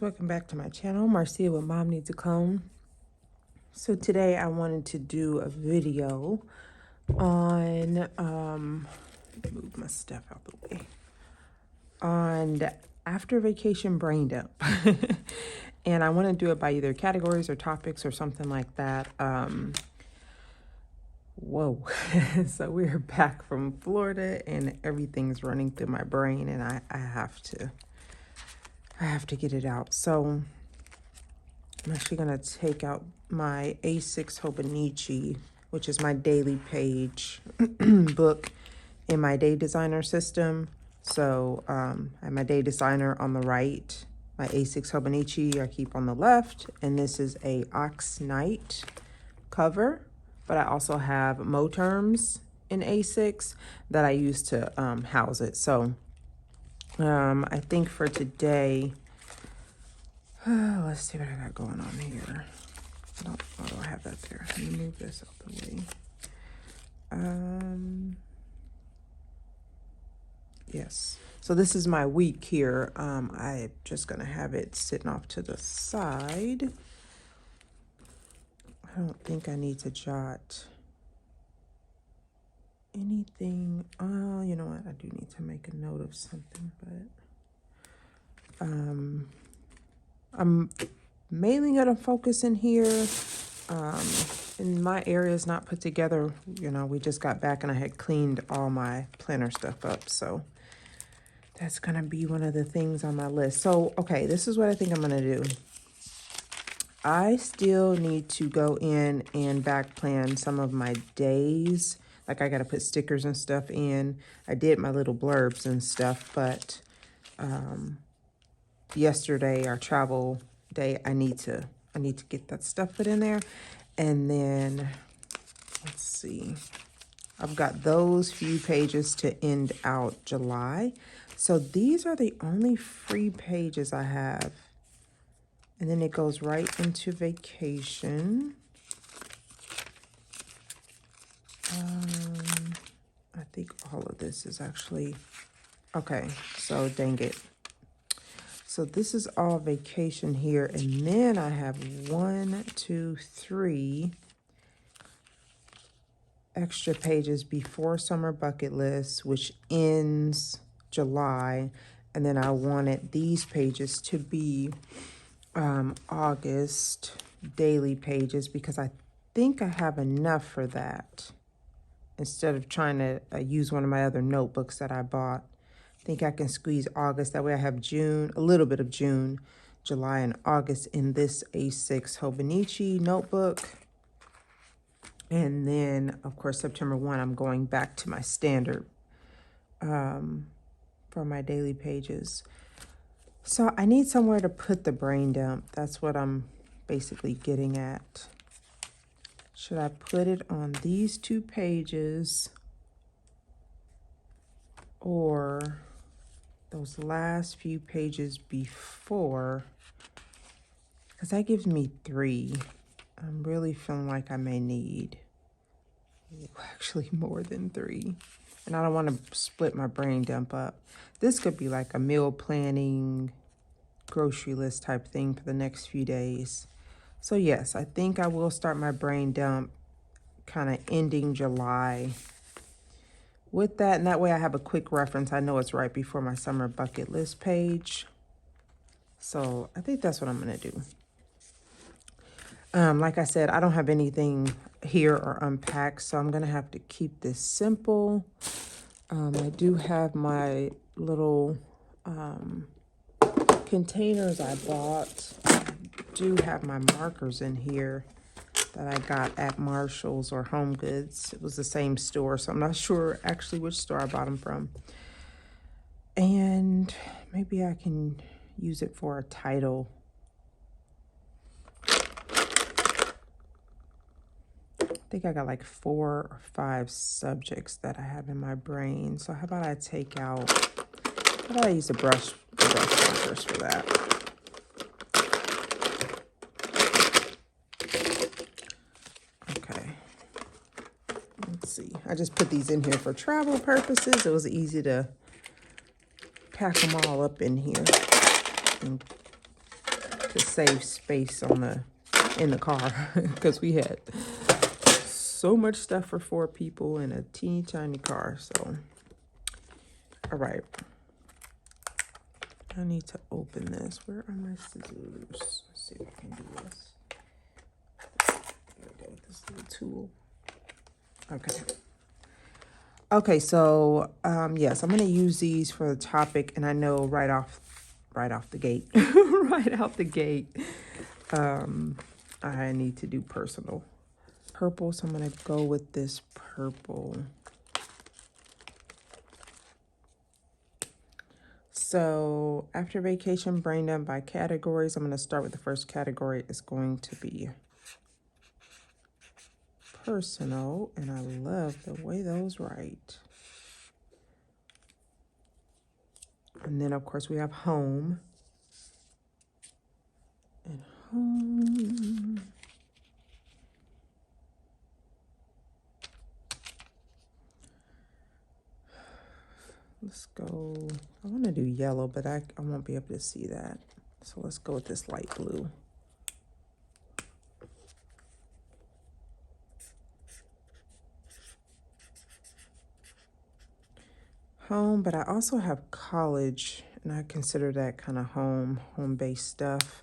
Welcome back to my channel, Marcia with Mom Needs a Clone. So today I wanted to do a video on, move my stuff out the way, on after vacation brain dump. And I want to do it by either categories or topics or something like that. Whoa. So we're back from Florida and everything's running through my brain and I have to get it out. So I'm actually going to take out my A6 Hobonichi, which is my daily page book in my day designer system. So I have my day designer on the right, my A6 Hobonichi I keep on the left, and this is a Oxnite cover, but I also have Moterms in A6 that I use to house it. So I think for today, let's see what I got going on here. Oh, do I have that there? Let me move this out the way. Yes. So this is my week here. I'm just gonna have it sitting off to the side. I don't think I need to jot anything. Oh, you know what? I do need to make a note of something, but I'm mainly gonna focus in here. And my area is not put together. You know, we just got back and I had cleaned all my planner stuff up. So that's gonna be one of the things on my list. So, okay, this is what I think I'm gonna do. I still need to go in and back plan some of my days. Like I gotta put stickers and stuff in. I did my little blurbs and stuff, but yesterday, our travel day, I need to get that stuff put in there. And then let's see, I've got those few pages to end out July. So these are the only free pages I have. And then it goes right into vacation. I think all of this is actually, okay, so dang it. So this is all vacation here. And then I have 1, 2, 3 extra pages before summer bucket list, which ends July. And then I wanted these pages to be August daily pages because I think I have enough for that. Instead of trying to use one of my other notebooks that I bought. I think I can squeeze August. That way I have June, a little bit of June, July, and August in this A6 Hobonichi notebook. And then, of course, September 1, I'm going back to my standard for my daily pages. So I need somewhere to put the brain dump. That's what I'm basically getting at. Should I put it on these 2 pages or those last few pages before? Because that gives me 3. I'm really feeling like I may need actually more than 3. And I don't want to split my brain dump up. This could be like a meal planning, grocery list type thing for the next few days. So yes, I think I will start my brain dump kind of ending July with that. And that way I have a quick reference. I know it's right before my summer bucket list page. So I think that's what I'm going to do. Like I said, I don't have anything here or unpacked, so I'm going to have to keep this simple. I do have my little containers I bought. I do have my markers in here that I got at Marshall's or Home Goods. It was the same store, so I'm not sure actually which store I bought them from. And maybe I can use it for a title. I think I got like 4 or 5 subjects that I have in my brain. So how about I take out, how about I use the brush markers for that? Okay. Let's see. I just put these in here for travel purposes. It was easy to pack them all up in here and to save space in the car because we had so much stuff for 4 people in a teeny tiny car. So, all right. I need to open this. Where are my scissors? Let's see if I can do this. There we go with this little tool. Okay. Okay, so yes, I'm gonna use these for the topic, and I know right off the gate, right out the gate, I need to do personal. Purple, so I'm gonna go with this purple. So after vacation, brain dump by categories. I'm gonna start with the first category. It's going to be personal, and I love the way those write. And then of course we have home. And home. Let's go. I want to do yellow, but I won't be able to see that. So let's go with this light blue. Home, but I also have college, and I consider that kind of home-based stuff.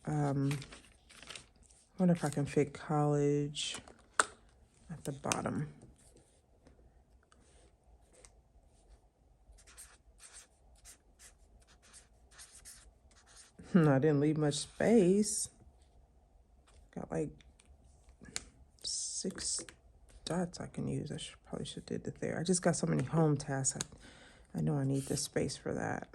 I wonder if I can fit college at the bottom. I didn't leave much space. Got like 6 dots I can use. Probably should did it there. I just got so many home tasks. I know I need the space for that.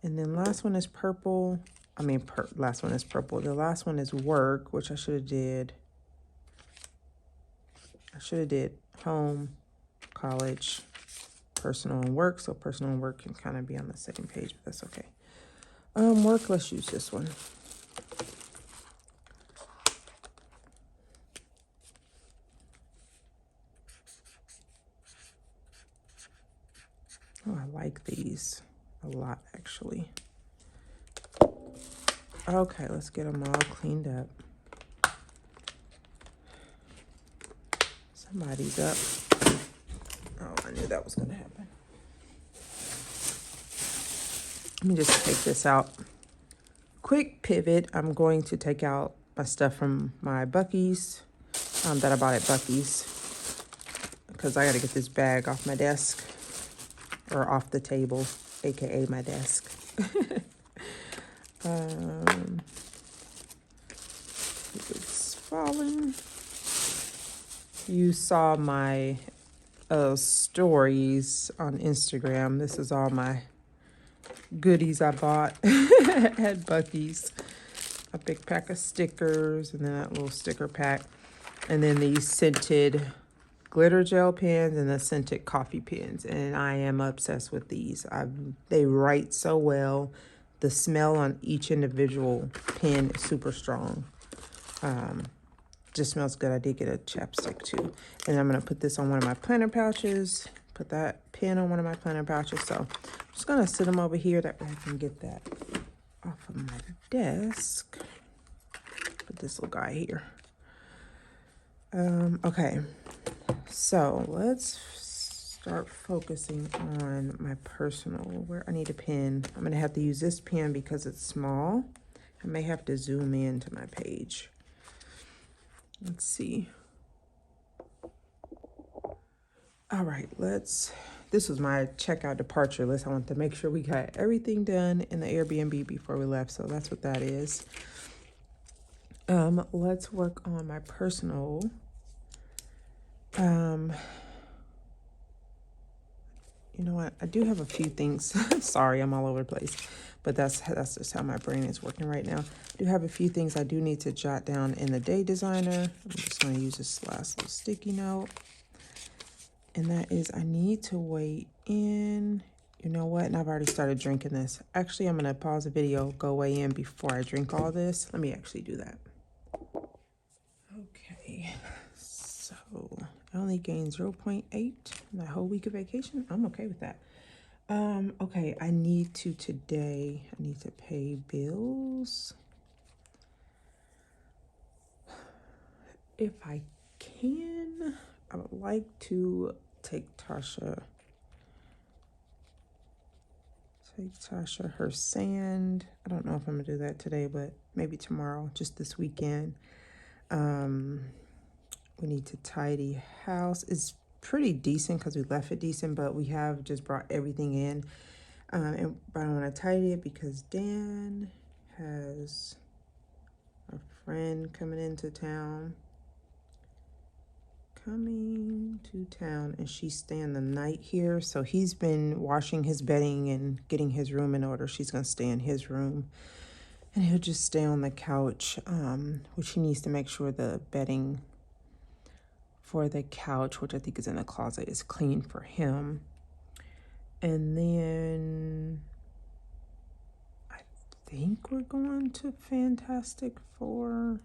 And then last one is purple. Last one is purple. The last one is work, which I should have did. Home, college, personal, and work. So personal and work can kind of be on the same page, but that's okay. Work, let's use this one. Oh, I like these a lot, actually. Okay, let's get them all cleaned up. Somebody's up. Oh, I knew that was going to happen. Let me just take this out. Quick pivot. I'm going to take out my stuff from my Buc-ee's that I bought at Buc-ee's because I got to get this bag off my desk or off the table, aka my desk. It's falling. You saw my stories on Instagram. This is all my goodies I bought at Buc-ee's. A big pack of stickers, and then that little sticker pack, and then these scented glitter gel pens and the scented coffee pens, and I am obsessed with these. They write so well. The smell on each individual pen is super strong. Just smells good. I did get a chapstick too, and I'm gonna put this on one of my planner pouches. Put that pen on one of my planner pouches. So I'm just gonna sit them over here that way I can get that off of my desk. Put this little guy here. Okay, so let's start focusing on my personal, where I need a pen. I'm gonna have to use this pen because it's small. I may have to zoom in to my page. Let's see. All right, this was my checkout departure list. I want to make sure we got everything done in the Airbnb before we left, so that's what that is. Let's work on my personal. You know what? I do have a few things. Sorry, I'm all over the place, but that's just how my brain is working right now. I do have a few things I do need to jot down in the day designer. I'm just going to use this last little sticky note. And that is, I need to weigh in. You know what? And I've already started drinking this. Actually, I'm going to pause the video, go weigh in before I drink all this. Let me actually do that. Okay. So I only gained 0.8 in that whole week of vacation. I'm okay with that. Okay, I need to pay bills. If I can, I would like to take Tasha her sand. I don't know if I'm gonna do that today, but maybe tomorrow, just this weekend. We need to tidy house. It's pretty decent because we left it decent, but we have just brought everything in. But I want to tidy it because Dan has a friend coming into town. And she's staying the night here. So he's been washing his bedding and getting his room in order. She's going to stay in his room. And he'll just stay on the couch, which he needs to make sure the bedding for the couch, which I think is in the closet, is clean for him. And then I think we're going to Fantastic Four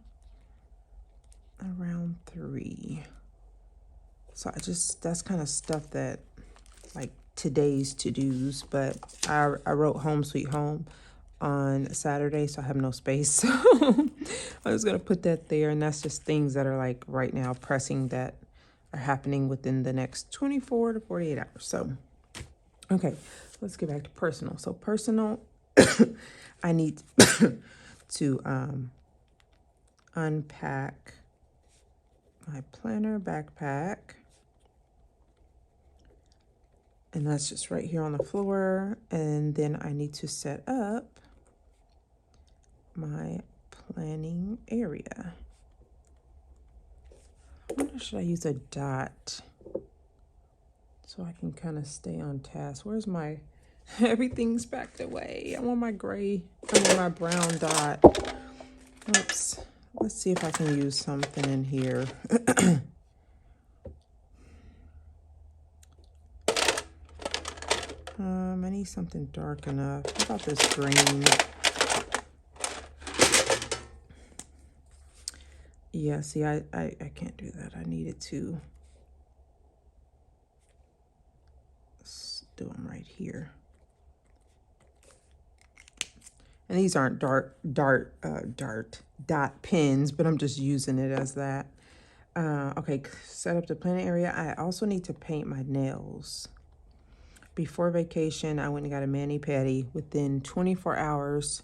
around 3. So that's kind of stuff that, like, today's to-dos, but I wrote Home Sweet Home on Saturday, so I have no space. So I was gonna put that there, and that's just things that are like right now pressing that are happening within the next 24 to 48 hours. So, okay, let's get back to personal. So personal, I need to unpack my planner backpack. And that's just right here on the floor. And then I need to set up my planning area. I wonder, should I use a dot so I can kind of stay on task? Where's my, everything's backed away. I want my my brown dot. Oops. Let's see if I can use something in here. I need something dark enough. How about this green? Yeah, see, I can't do that. I needed to do them right here. And these aren't dot pins, but I'm just using it as that. Okay, set up the planning area. I also need to paint my nails. Before vacation, I went and got a mani-pedi. Within 24 hours,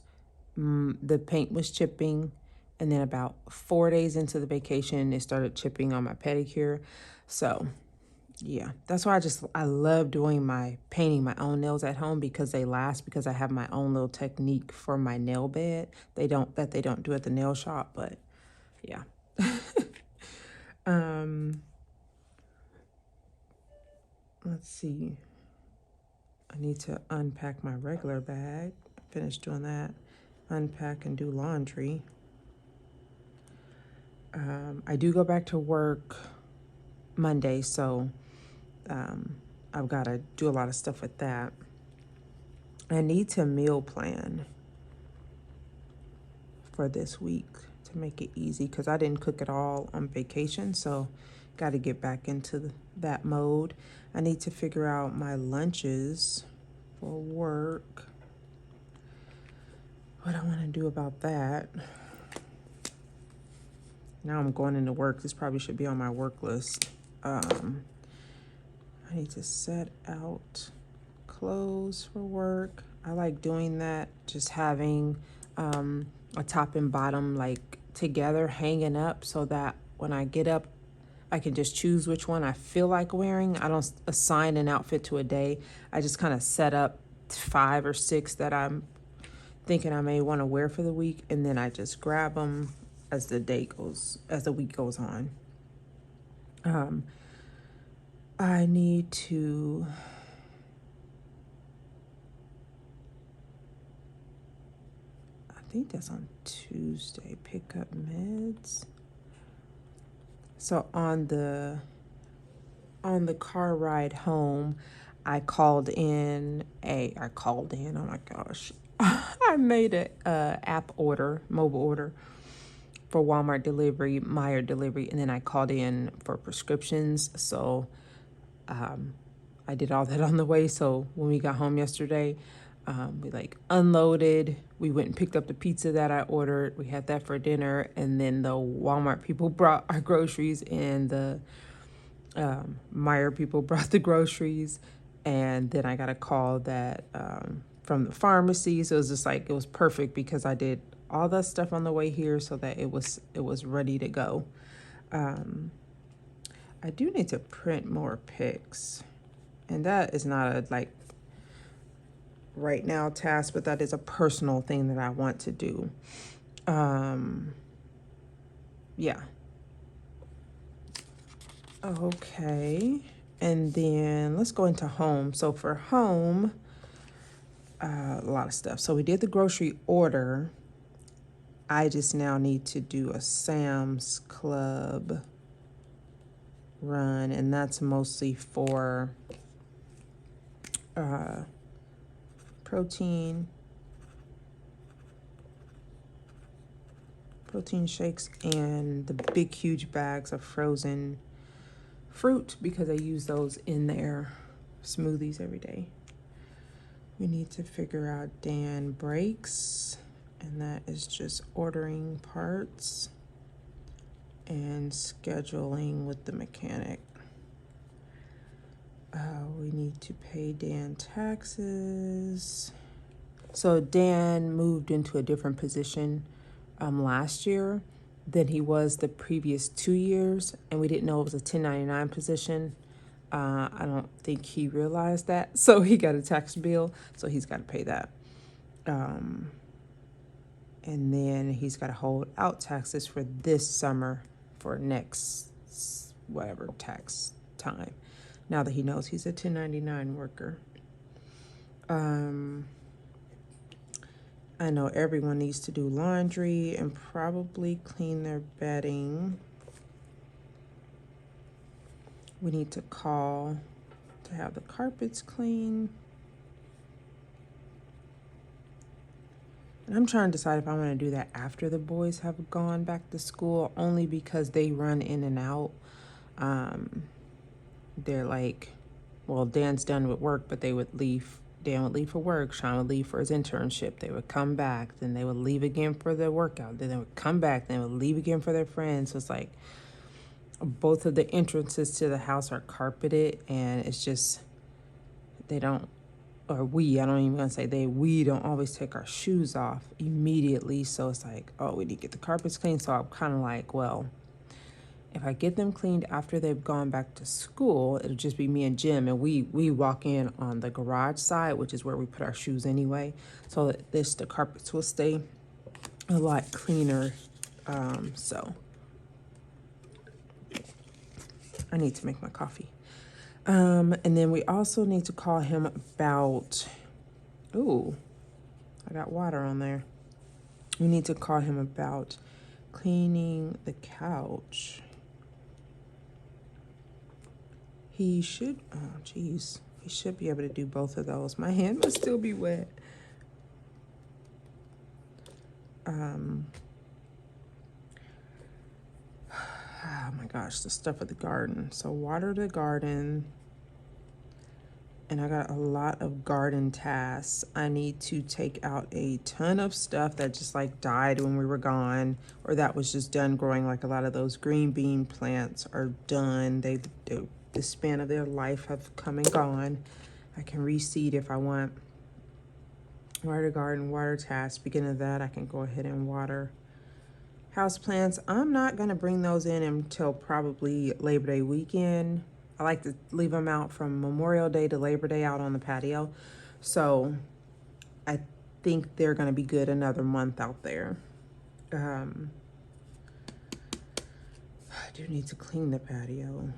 the paint was chipping. And then about 4 days into the vacation, it started chipping on my pedicure. So, yeah, that's why I love doing painting my own nails at home, because they last, because I have my own little technique for my nail bed. They don't do at the nail shop, but yeah. Let's see. I need to unpack my regular bag. Finish doing that. Unpack and do laundry. I do go back to work Monday, so I've got to do a lot of stuff with that. I need to meal plan for this week to make it easy, because I didn't cook at all on vacation, so got to get back into that mode. I need to figure out my lunches for work. What I want to do about that. Now I'm going into work. This probably should be on my work list. I need to set out clothes for work. I like doing that, just having a top and bottom like together hanging up, so that when I get up, I can just choose which one I feel like wearing. I don't assign an outfit to a day. I just kind of set up 5 or 6 that I'm thinking I may want to wear for the week, and then I just grab them as the week goes on. I need to I think that's on Tuesday, pick up meds. So on the car ride home, I called in, oh my gosh. I made a mobile order for Walmart delivery, Meijer delivery, and then I called in for prescriptions. So I did all that on the way. So when we got home yesterday, we like unloaded. We went and picked up the pizza that I ordered. We had that for dinner. And then the Walmart people brought our groceries, and the Meyer people brought the groceries. And then I got a call that from the pharmacy. So it was just like, it was perfect because I did all that stuff on the way here so that it was ready to go. I do need to print more pics, and that is not a like right now task, but that is a personal thing that I want to do. Yeah. Okay. And then let's go into home. So for home, a lot of stuff. So we did the grocery order. I just now need to do a Sam's Club run, and that's mostly for protein shakes and the big huge bags of frozen fruit because I use those in their smoothies every day. We need to figure out Dan breaks, and that is just ordering parts and scheduling with the mechanic. We need to pay Dan taxes. So Dan moved into a different position last year than he was the previous 2 years, and we didn't know it was a 1099 position. I don't think he realized that, so he got a tax bill, so he's got to pay that. And then he's got to hold out taxes for this summer for next whatever tax time, now that he knows he's a 1099 worker. I know everyone needs to do laundry and probably clean their bedding. We need to call to have the carpets clean. And I'm trying to decide if I want to do that after the boys have gone back to school, only because they run in and out. They're like, well, Dan's done with work, but they would leave. Dan would leave for work. Sean would leave for his internship. They would come back. Then they would leave again for their workout. Then they would come back. Then they would leave again for their friends. So it's like both of the entrances to the house are carpeted, and it's just, they don't, or we, I don't even want to say they, we don't always take our shoes off immediately. So it's like, oh, we need to get the carpets clean. So I'm kind of like, well, if I get them cleaned after they've gone back to school, it'll just be me and Jim, and we walk in on the garage side, which is where we put our shoes anyway, so that the carpets will stay a lot cleaner. So I need to make my coffee. And then we also need to call him about, ooh, I got water on there. We need to call him about cleaning the couch. He should, oh geez, he should be able to do both of those. My hand must still be wet. Oh my gosh, the stuff of the garden. So water the garden. And I got a lot of garden tasks. I need to take out a ton of stuff that just like died when we were gone, or that was just done growing. Like a lot of those green bean plants are done. The span of their life have come and gone. I can reseed if I want. Water garden, water task. Speaking of that, I can go ahead and water house plants. I'm not gonna bring those in until probably Labor Day weekend. I like to leave them out from Memorial Day to Labor Day out on the patio. So I think they're gonna be good another month out there. I do need to clean the patio.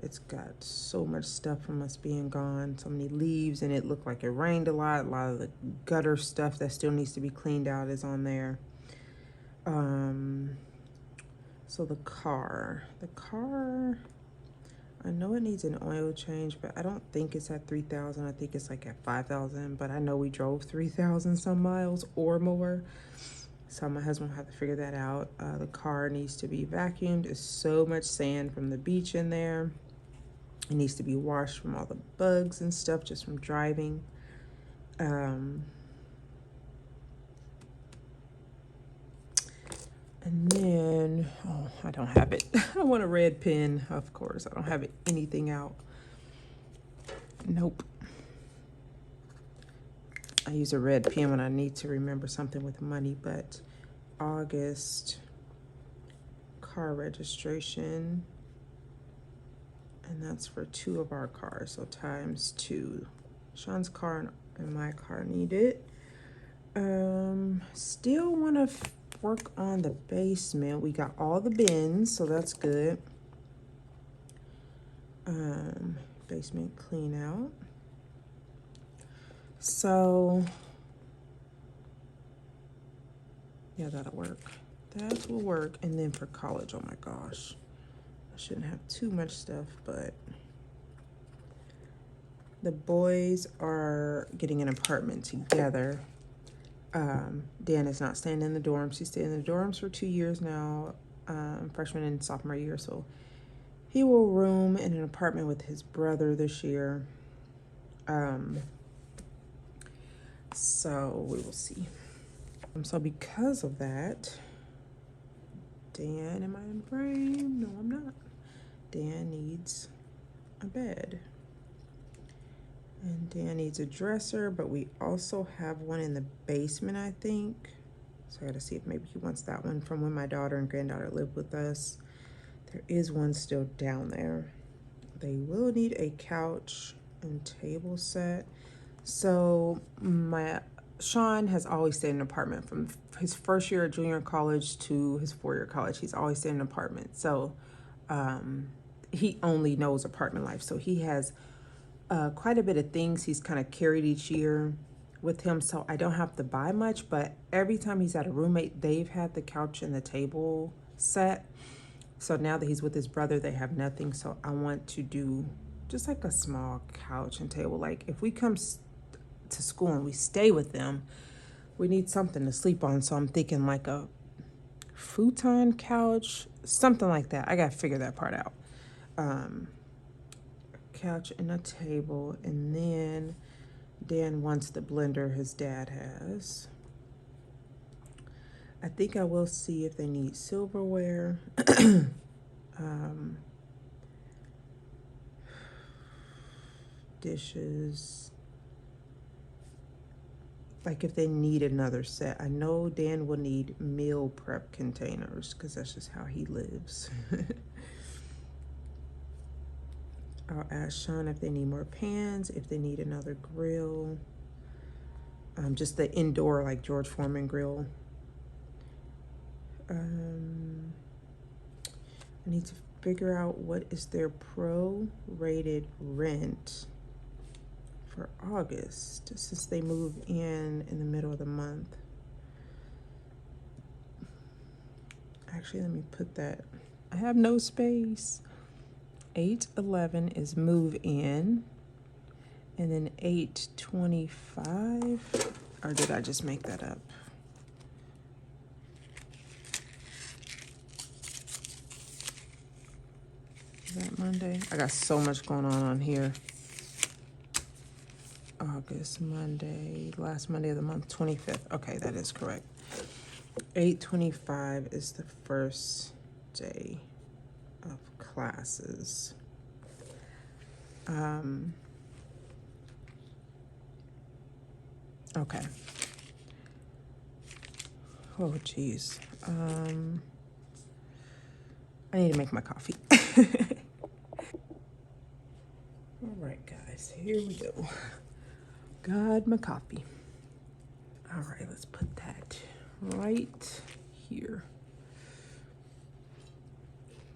It's got so much stuff from us being gone, so many leaves, and it looked like it rained a lot. A lot of the gutter stuff that still needs to be cleaned out is on there. So the car, I know it needs an oil change, but I don't think it's at 3,000. I think it's like at 5,000, but I know we drove 3,000 some miles or more. So my husband will have to figure that out. The car needs to be vacuumed. There's so much sand from the beach in there. It needs to be washed from all the bugs and stuff just from driving. And then, oh, I don't have it. I want a red pen, of course. I don't have anything out. Nope. I use a red pen when I need to remember something with money, but August car registration, and that's for 2 of our cars, so times 2. Sean's car and my car need it. Still want to work on the basement. We got all the bins, so that's good. Basement clean out. So yeah, that'll work. That will work. And then for college, oh my gosh, I shouldn't have too much stuff, but the boys are getting an apartment together. Dan is not staying in the dorms. He's staying in the dorms for 2 years now, freshman and sophomore year. So he will room in an apartment with his brother this year. So we will see. So because of that, Dan, am I in frame? No, I'm not. Dan needs a bed. And Dan needs a dresser, but we also have one in the basement, I think. So I gotta see if maybe he wants that one from when my daughter and granddaughter lived with us. There is one still down there. They will need a couch and table set. So Sean has always stayed in an apartment from his first year at junior college to his 4-year college. He's always stayed in an apartment. So he only knows apartment life. So he has quite a bit of things he's kind of carried each year with him. So I don't have to buy much, but every time he's at a roommate, they've had the couch and the table set. So now that he's with his brother, they have nothing. So I want to do just like a small couch and table. Like if we come to school and we stay with them, we need something to sleep on. So I'm thinking like a futon couch, something like that. I got to figure that part out. Couch and a table, and then Dan wants the blender his dad has. I think I will see if they need silverware. Dishes. Like if they need another set. I know Dan will need meal prep containers because that's just how he lives. I'll ask Sean if they need more pans, if they need another grill. Just the indoor, like George Foreman grill. I need to figure out what is their pro-rated rent for August, since they move in the middle of the month. Actually, let me put that. I have no space. 8/11 is move in, and then 8/25, or did I just make that up? Is that Monday? I got so much going on here. August, Monday, last Monday of the month, 25th. Okay, that is correct. 8/25 is the first day of classes. Okay. Oh, geez. I need to make my coffee. All right, guys, here we go. Got my coffee. All right, let's put that right here.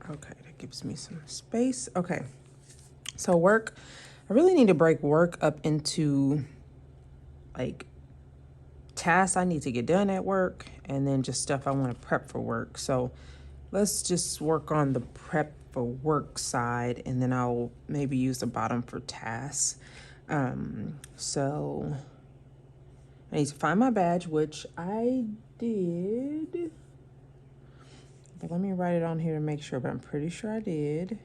Okay, that gives me some space. Okay, so work. I really need to break work up into like tasks I need to get done at work and then just stuff I want to prep for work. So let's just work on the prep for work side, and then I'll maybe use the bottom for tasks. So I need to find my badge, which I did. But let me write it on here to make sure, but I'm pretty sure I did.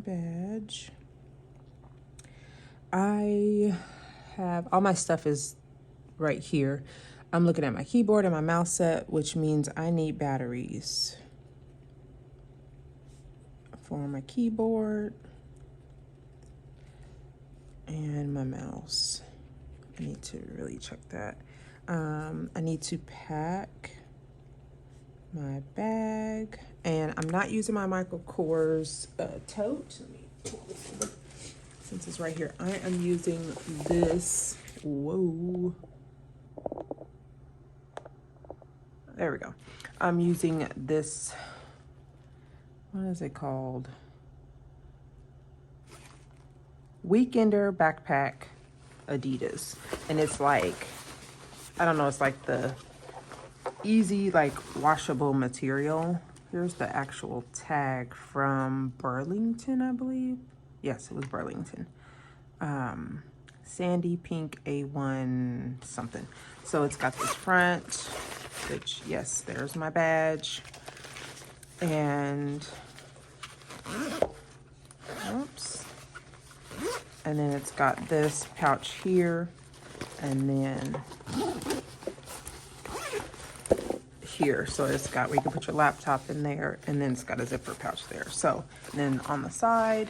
badge. I have all my stuff is right here. I'm looking at my keyboard and my mouse set, which means I need batteries for my keyboard and my mouse. I need to really check that. I need to pack my bag, and I'm not using my Michael Kors tote. Let me pull this over since it's right here. I am using this. Whoa. There we go. I'm using this. What is it called? Weekender backpack Adidas. And it's like, I don't know, it's like the easy, like washable material. Here's the actual tag from Burlington, I believe. Yes, it was Burlington. Sandy pink A1 something. So it's got this front, which, yes, there's my badge. And, oops. And then it's got this pouch here, and then here. So it's got where you can put your laptop in there, and then it's got a zipper pouch there. So then on the side,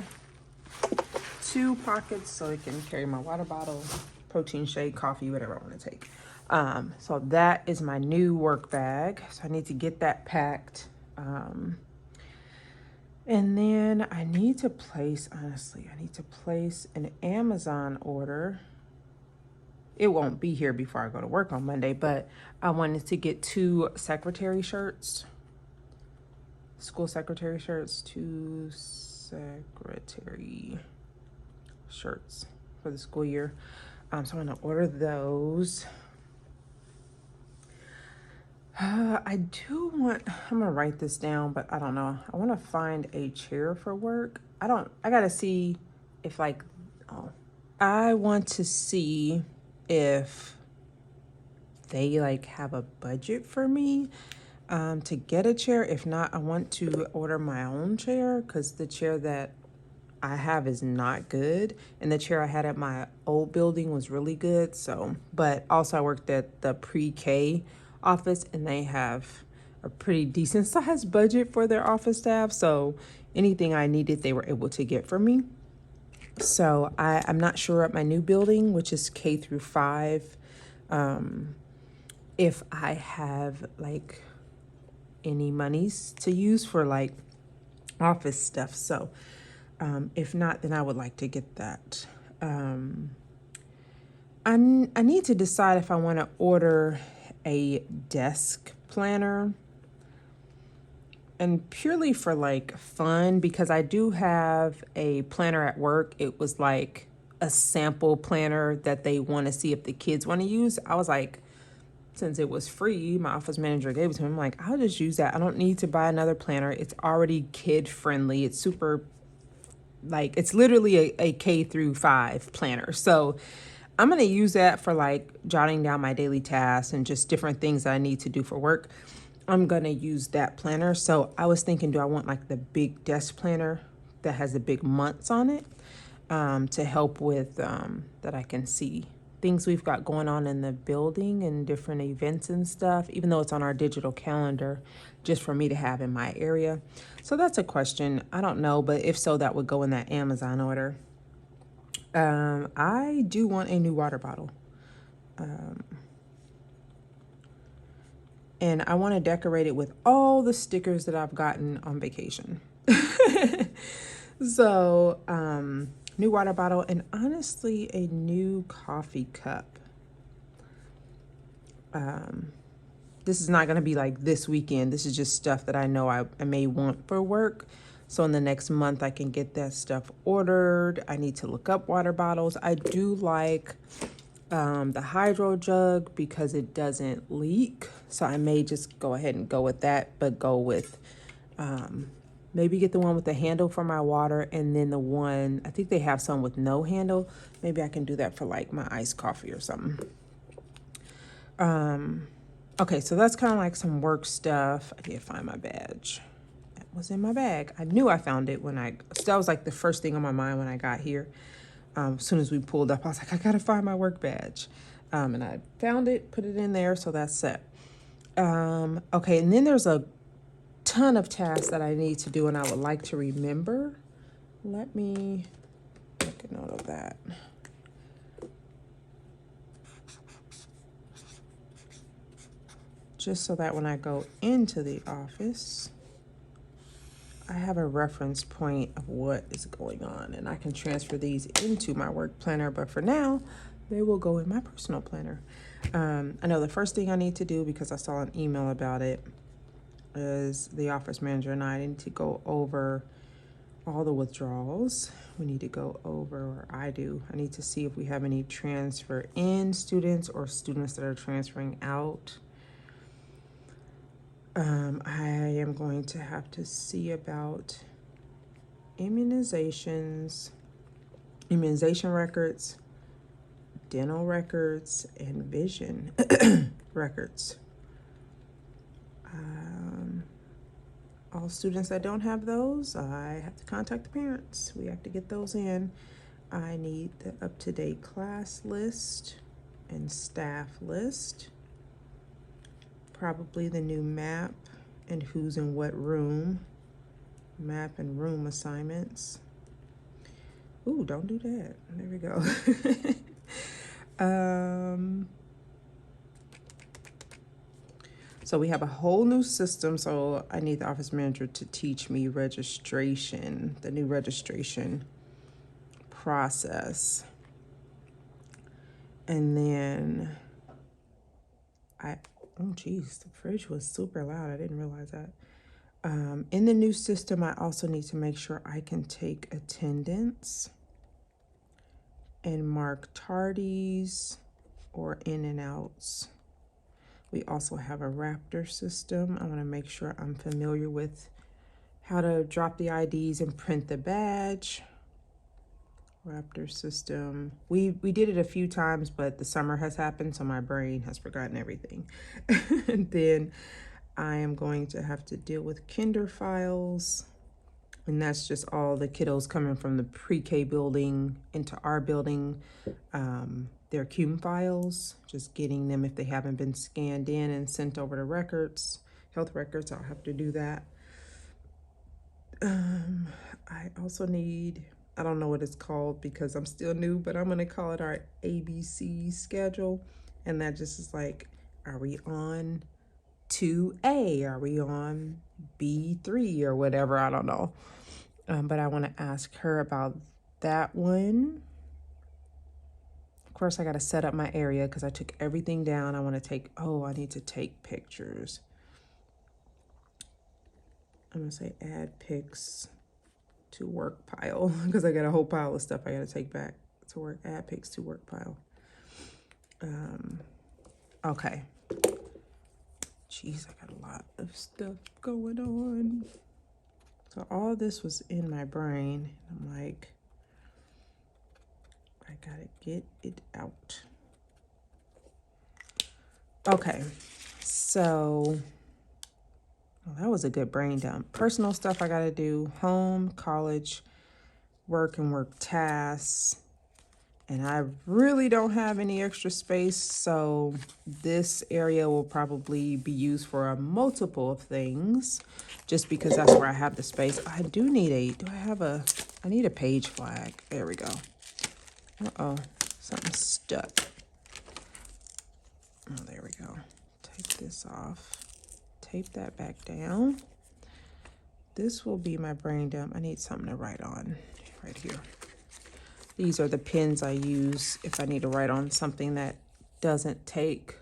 2 pockets so I can carry my water bottle, protein shake, coffee, whatever I want to take. So that is my new work bag. So I need to get that packed. And then I need to place, honestly, I need to place an Amazon order. It won't be here before I go to work on Monday, but I wanted to get 2 secretary shirts, school secretary shirts, 2 secretary shirts for the school year. So I'm gonna order those. I do want, I'm gonna write this down, but I don't know. I want to find a chair for work. I gotta see if like, I want to see if they like have a budget for me to get a chair. If not, I want to order my own chair because the chair that I have is not good. And the chair I had at my old building was really good. So, but also I worked at the pre-K office and they have a pretty decent sized budget for their office staff. So anything I needed, they were able to get for me. So I'm not sure at my new building, which is K through 5, if I have like any monies to use for like office stuff. So if not, then I would like to get that. I need to decide if I want to order a desk planner, and purely for like fun, because I do have a planner at work. It was like a sample planner that they want to see if the kids want to use. I was like, since it was free, my office manager gave it to me. I'm like, I'll just use that. I don't need to buy another planner. It's already kid friendly. It's super, like, it's literally a K through 5 planner. So I'm going to use that for like jotting down my daily tasks and just different things that I need to do for work. I'm going to use that planner. So I was thinking, do I want like the big desk planner that has the big months on it to help with that I can see things we've got going on in the building and different events and stuff, even though it's on our digital calendar, just for me to have in my area. So that's a question. I don't know, but if so, that would go in that Amazon order. I do want a new water bottle. And I want to decorate it with all the stickers that I've gotten on vacation. So, new water bottle, and honestly, a new coffee cup. This is not going to be like this weekend. This is just stuff that I know I may want for work. So in the next month, I can get that stuff ordered. I need to look up water bottles. I do like the hydro jug because it doesn't leak. So I may just go ahead and go with that, but go with maybe get the one with the handle for my water, and then the one, I think they have some with no handle. Maybe I can do that for like my iced coffee or something. Okay, so that's kind of like some work stuff. I need to find my badge. was in my bag. I knew I found it when that was like the first thing on my mind when I got here. As soon as we pulled up, I was like, I gotta find my work badge. And I found it, put it in there, so that's set. Okay, and then there's a ton of tasks that I need to do and I would like to remember. Let me make a note of that. Just so that when I go into the office, I have a reference point of what is going on and I can transfer these into my work planner, but for now, they will go in my personal planner. I know the first thing I need to do, because I saw an email about it, is the office manager and I need to go over all the withdrawals. We need to go over, or I need to see if we have any transfer in students or students that are transferring out. I am going to have to see about immunizations, immunization records, dental records, and vision records. All students that don't have those, I have to contact the parents. We have to get those in. I need the up-to-date class list and staff list. Probably the new map and who's in what room. Map and room assignments. Ooh, don't do that. There we go. So we have a whole new system. So I need the office manager to teach me registration, the new registration process. And then oh geez, the fridge was super loud. I didn't realize that. In the new system, I also need to make sure I can take attendance and mark tardies or in and outs. We also have a Raptor system. I want to make sure I'm familiar with how to drop the IDs and print the badge. Raptor system. We did it a few times, but the summer has happened, so my brain has forgotten everything. And then I am going to have to deal with kinder files, and that's just all the kiddos coming from the pre-K building into our building. Their CUME files, just getting them if they haven't been scanned in and sent over to records, health records. I'll have to do that. I also need, I don't know what it's called because I'm still new, but I'm gonna call it our ABC schedule. And that just is like, are we on 2A? Are we on B3 or whatever? I don't know. But I want to ask her about that one. Of course, I got to set up my area because I took everything down. I want to take, I need to take pictures. I'm going to say add pics to work pile because I got a whole pile of stuff I got to take back to work. Add pics to work pile. Okay. Jeez, I got a lot of stuff going on. So all this was in my brain. I'm like, I gotta get it out. Okay, so that was a good brain dump. Personal stuff I gotta do, home, college, work and work tasks. And I really don't have any extra space, so this area will probably be used for a multiple of things, just because that's where I have the space. I do need I need a page flag. There we go. Uh-oh, something stuck. Oh, there we go. Take this off. Tape that back down. This will be my brain dump. I need something to write on right here. These are the pens I use if I need to write on something that doesn't take,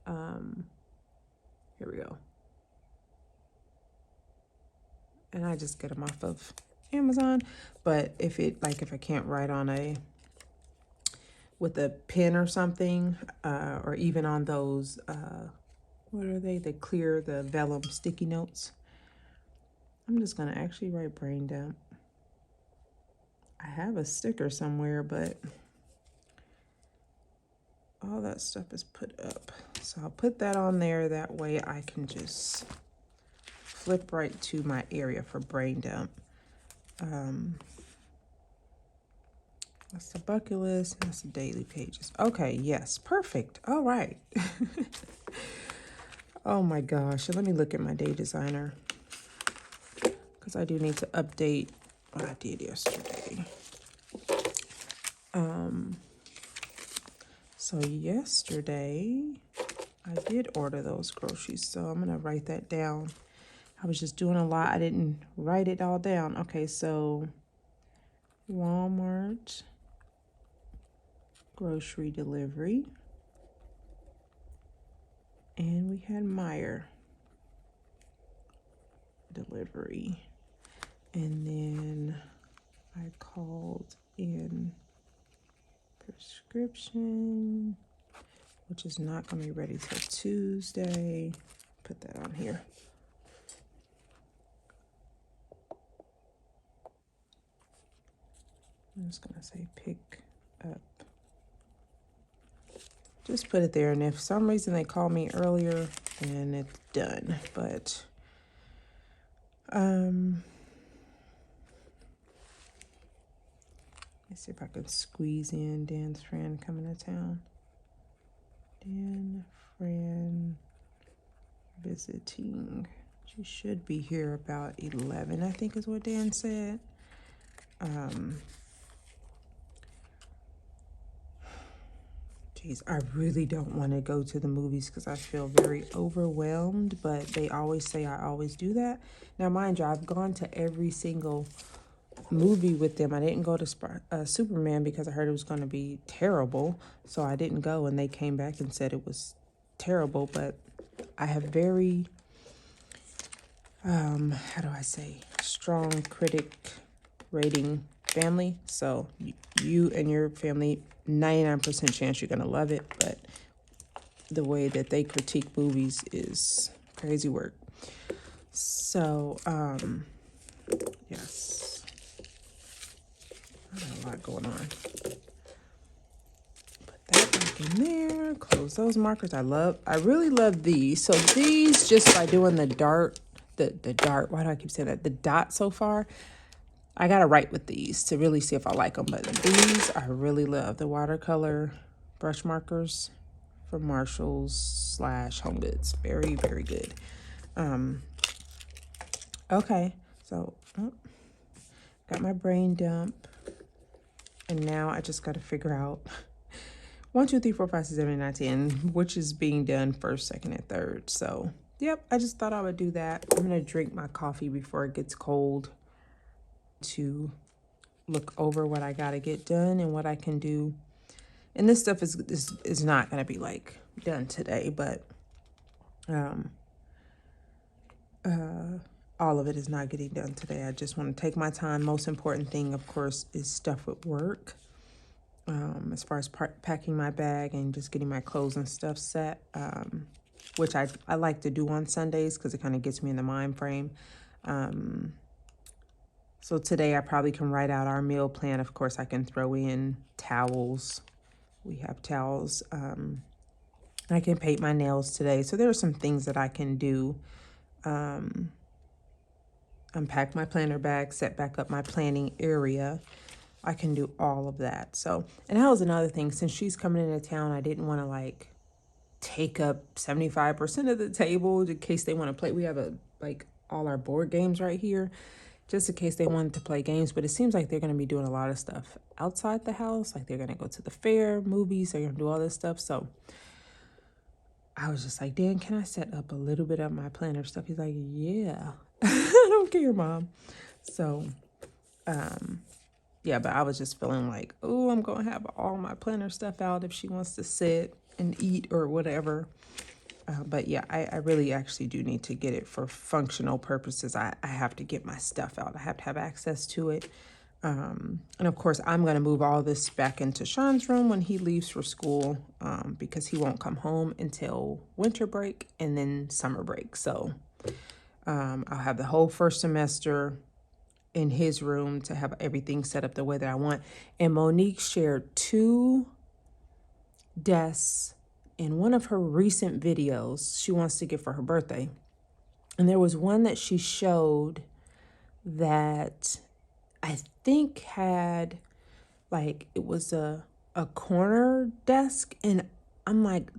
here we go. And I just get them off of Amazon. But if I can't write on with a pen or something, or even on those, what are they? The clear, the vellum sticky notes. I'm just gonna actually write brain dump. I have a sticker somewhere, but all that stuff is put up. So I'll put that on there. That way I can just flip right to my area for brain dump. That's the bucket list. That's the daily pages. Okay, yes, perfect. All right. Oh my gosh. Let me look at my day designer, because I do need to update what I did yesterday. So yesterday I did order those groceries, so I'm gonna write that down. I was just doing a lot. I didn't write it all down. Okay, so Walmart grocery delivery, and we had Meijer delivery, and then I called in prescription, which is not going to be ready till Tuesday. Put that on here. I'm just going to say pick up. Just put it there, and if for some reason they call me earlier, then it's done. But let's see if I can squeeze in Dan's friend coming to town. Dan friend visiting. She should be here about 11, I think is what Dan said. Geez, I really don't want to go to the movies because I feel very overwhelmed, but they always say I always do that. Now, mind you, I've gone to every single movie with them. I didn't go to Superman because I heard it was going to be terrible, so I didn't go, and they came back and said it was terrible. But I have very, how do I say, strong critic rating family, so you and your family, 99% chance you're gonna love it, but the way that they critique movies is crazy work. So yes, I got a lot going on. Put that back in there, close those markers. I really love these. So these, just by doing the dart, why do I keep saying that, the dot so far, I gotta write with these to really see if I like them. But these I really love, the watercolor brush markers from Marshalls / Home Goods. Very, very good. Okay, so got my brain dump, and now I just got to figure out 1, 2, 3, 4, 5, 6, 7, 8, 9, 10, which is being done first, second, and third. So yep, I just thought I would do that. I'm gonna drink my coffee before it gets cold to look over what I gotta get done and what I can do. And this stuff is not gonna be like done today, but all of it is not getting done today. I just want to take my time. Most important thing, of course, is stuff with work. As far as packing my bag and just getting my clothes and stuff set, which I like to do on Sundays because it kind of gets me in the mind frame. So today I probably can write out our meal plan. Of course, I can throw in towels. We have towels. I can paint my nails today. So there are some things that I can do. Unpack my planner bag, set back up my planning area. I can do all of that. So, and that was another thing. Since she's coming into town, I didn't want to like take up 75% of the table in case they want to play. We have all our board games right here, just in case they wanted to play games. But it seems like they're going to be doing a lot of stuff outside the house. Like they're going to go to the fair, movies, they're going to do all this stuff. So I was just like, Dan, can I set up a little bit of my planner stuff? He's like, yeah, I don't care, Mom. So, yeah, but I was just feeling like, oh, I'm going to have all my planner stuff out if she wants to sit and eat or whatever. But yeah, I really actually do need to get it for functional purposes. I have to get my stuff out. I have to have access to it. And of course, I'm going to move all this back into Sean's room when he leaves for school, because he won't come home until winter break and then summer break. So I'll have the whole first semester in his room to have everything set up the way that I want. And Monique shared 2 desks in one of her recent videos she wants to get for her birthday. And there was one that she showed that I think had like it was a corner desk, and I'm like,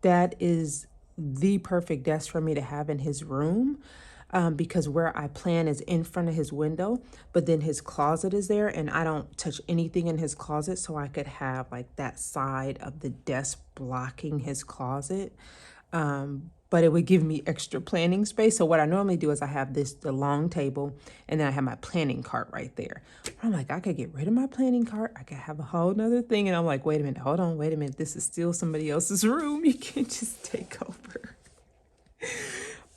that is the perfect desk for me to have in his room, because where I plan is in front of his window, but then his closet is there, and I don't touch anything in his closet, so I could have like that side of the desk blocking his closet. But it would give me extra planning space. So what I normally do is I have the long table, and then I have my planning cart right there. I'm like, I could get rid of my planning cart. I could have a whole nother thing. And I'm like, wait a minute, hold on, wait a minute. This is still somebody else's room. You can't just take over.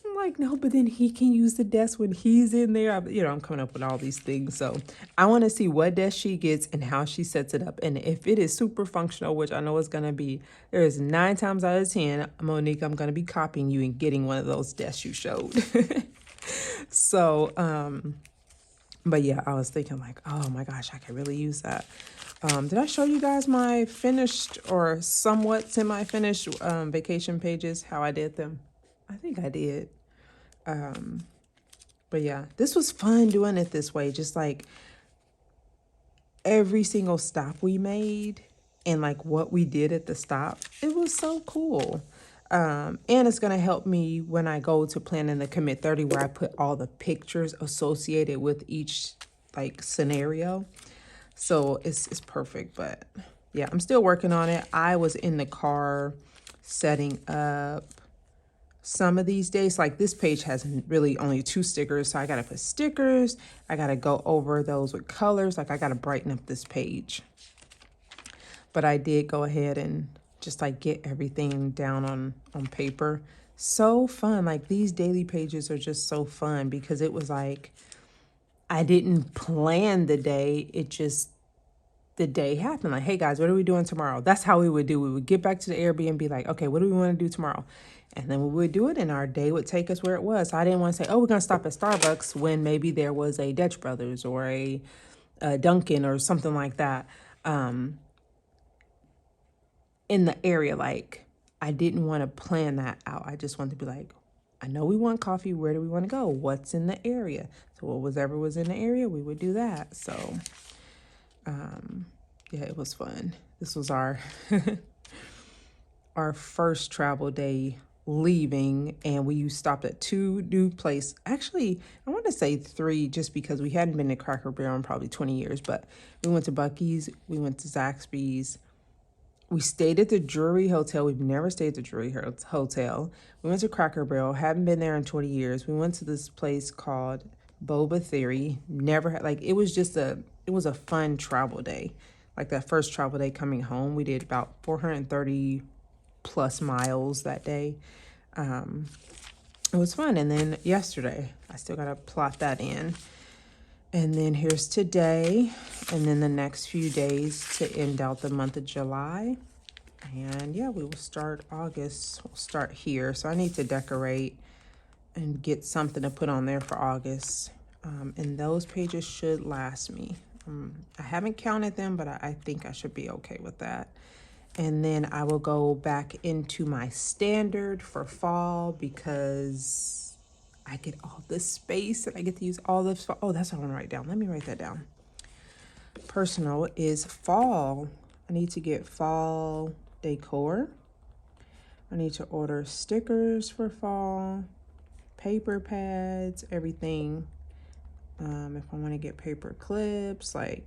I'm like, no, but then he can use the desk when he's in there. I'm coming up with all these things. So I want to see what desk she gets and how she sets it up. And if it is super functional, which I know it's going to be, there is 9 times out of 10, Monique, I'm going to be copying you and getting one of those desks you showed. So, but yeah, I was thinking like, oh my gosh, I could really use that. Did I show you guys my finished or somewhat semi-finished vacation pages, how I did them? I think I did. But yeah, this was fun doing it this way. Just like every single stop we made and like what we did at the stop, it was so cool. And it's going to help me when I go to planning the Commit 30, where I put all the pictures associated with each like scenario. So it's perfect. But yeah, I'm still working on it. I was in the car setting up some of these days. Like this page has really only 2 stickers, so I gotta put stickers. I gotta go over those with colors. Like I gotta brighten up this page. But I did go ahead and just like get everything down on paper. So fun. Like these daily pages are just so fun because it was like I didn't plan the day. It just the day happened. Like, hey guys, what are we doing tomorrow? That's how we would do. We would get back to the Airbnb like, okay, what do we want to do tomorrow? And then we would do it, and our day would take us where it was. So I didn't want to say, oh, we're going to stop at Starbucks when maybe there was a Dutch Brothers or a Dunkin' or something like that in the area. Like, I didn't want to plan that out. I just wanted to be like, I know we want coffee. Where do we want to go? What's in the area? So whatever was in the area, we would do that. So yeah, it was fun. This was our our first travel day leaving, and we stopped at 2 new places. Actually, I want to say 3, just because we hadn't been to Cracker Barrel in probably 20 years. But we went to Buc-ee's, we went to Zaxby's, we stayed at the Drury Hotel. We've never stayed at the Drury Hotel. We went to Cracker Barrel. Haven't been there in 20 years. We went to this place called Boba Theory. Never had, like, it was a fun travel day. Like that first travel day coming home, we did about 430 plus miles that day. It was fun. And then yesterday, I still got to plot that in. And then here's today, and then the next few days to end out the month of July. And yeah, we will start August. We'll start here. So I need to decorate and get something to put on there for August. And those pages should last me. I haven't counted them, but I think I should be okay with that. And then I will go back into my standard for fall because I get all this space and I get to use all this. Oh, that's what I want to write down. Let me write that down. Personal is fall. I need to get fall decor. I need to order stickers for fall, paper pads, everything. If I want to get paper clips, like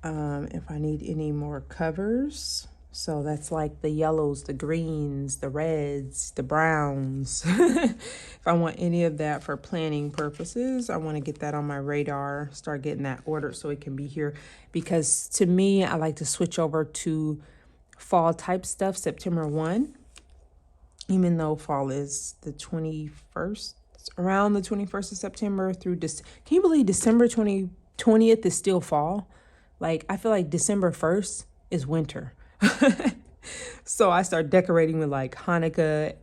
if I need any more covers. So that's like the yellows, the greens, the reds, the browns. If I want any of that for planning purposes, I want to get that on my radar, start getting that ordered so it can be here. Because to me, I like to switch over to fall type stuff September 1, even though fall is the 21st, around the 21st of September through this. Can you believe December 20th is still fall? Like, I feel like December 1st is winter. So I start decorating with like Hanukkah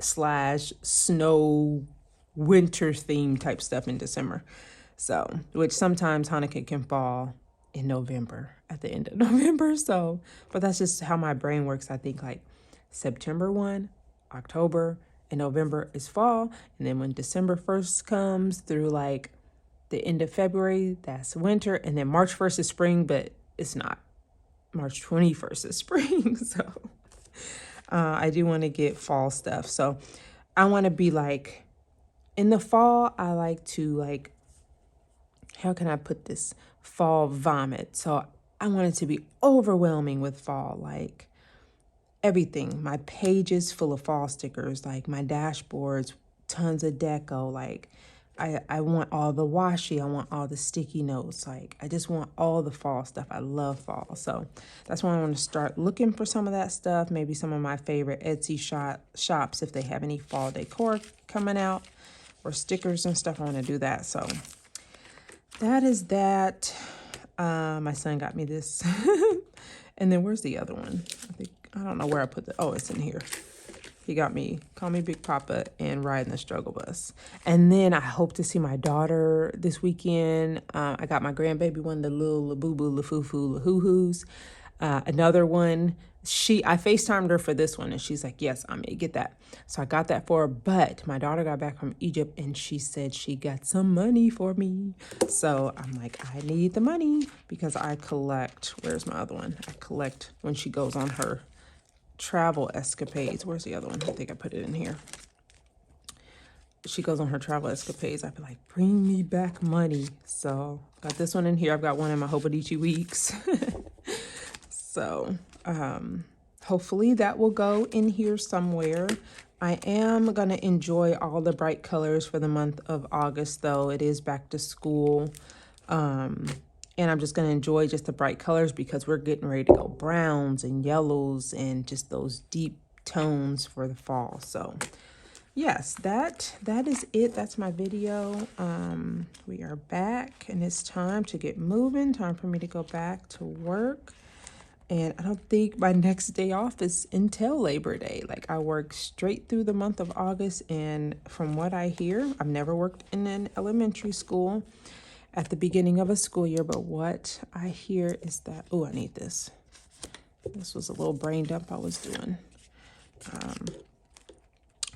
/ snow winter theme type stuff in December. So, which sometimes Hanukkah can fall in November, at the end of November. So, but that's just how my brain works. I think like September 1, October, and November is fall. And then when December 1st comes through like the end of February, that's winter. And then March 1st is spring, but it's not. March 21st is spring. So I do want to get fall stuff. So I want to be like, in the fall, I like to like, how can I put this? Fall vomit. So I want it to be overwhelming with fall, like everything. My pages full of fall stickers, like my dashboards, tons of deco. Like I want all the washi. I want all the sticky notes. Like I just want all the fall stuff. I love fall. So that's why I want to start looking for some of that stuff. Maybe some of my favorite Etsy shops, if they have any fall decor coming out or stickers and stuff, I want to do that. So that is that. My son got me this. And then where's the other one? I don't know where I put the, oh, it's in here. He got me Call Me Big Papa and Riding the Struggle Bus. And then I hope to see my daughter this weekend. I got my grandbaby one, the little La Boo Boo, La Foo Foo, La Hoo Hoos. Another one, I FaceTimed her for this one and she's like, yes, I'm gonna get that. So I got that for her, but my daughter got back from Egypt and she said she got some money for me. So I'm like, I need the money because I collect, where's my other one? I collect when she goes on her travel escapades. Where's the other one? I think I put it in here. She goes on her travel escapades. I feel like, bring me back money. So got this one in here. I've got one in my Hobonichi weeks. So hopefully that will go in here somewhere. I am going to enjoy all the bright colors for the month of August, though. It is back to school. And I'm just going to enjoy just the bright colors because we're getting ready to go browns and yellows and just those deep tones for the fall. So yes, that is it. That's my video. We are back and it's time to get moving. Time for me to go back to work. And I don't think my next day off is until Labor Day. Like I work straight through the month of August. And from what I hear, I've never worked in an elementary school at the beginning of a school year. But what I hear is that, oh, I need this. This was a little brain dump I was doing.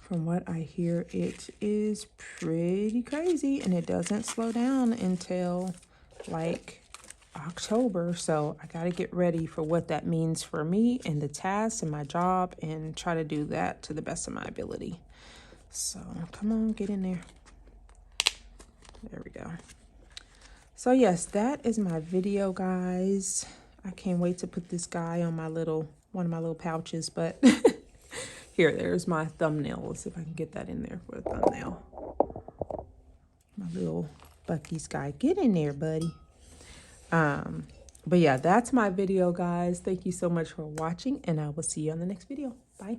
From what I hear, it is pretty crazy and it doesn't slow down until like October. So I got to get ready for what that means for me and the tasks and my job and try to do that to the best of my ability. So come on, get in there. There we go. So yes, that is my video, guys. I can't wait to put this guy on my one of my little pouches, but there's my thumbnail. Let's see if I can get that in there for a thumbnail. My little Bucky's guy. Get in there, buddy. But yeah, that's my video, guys. Thank you so much for watching, and I will see you on the next video. Bye.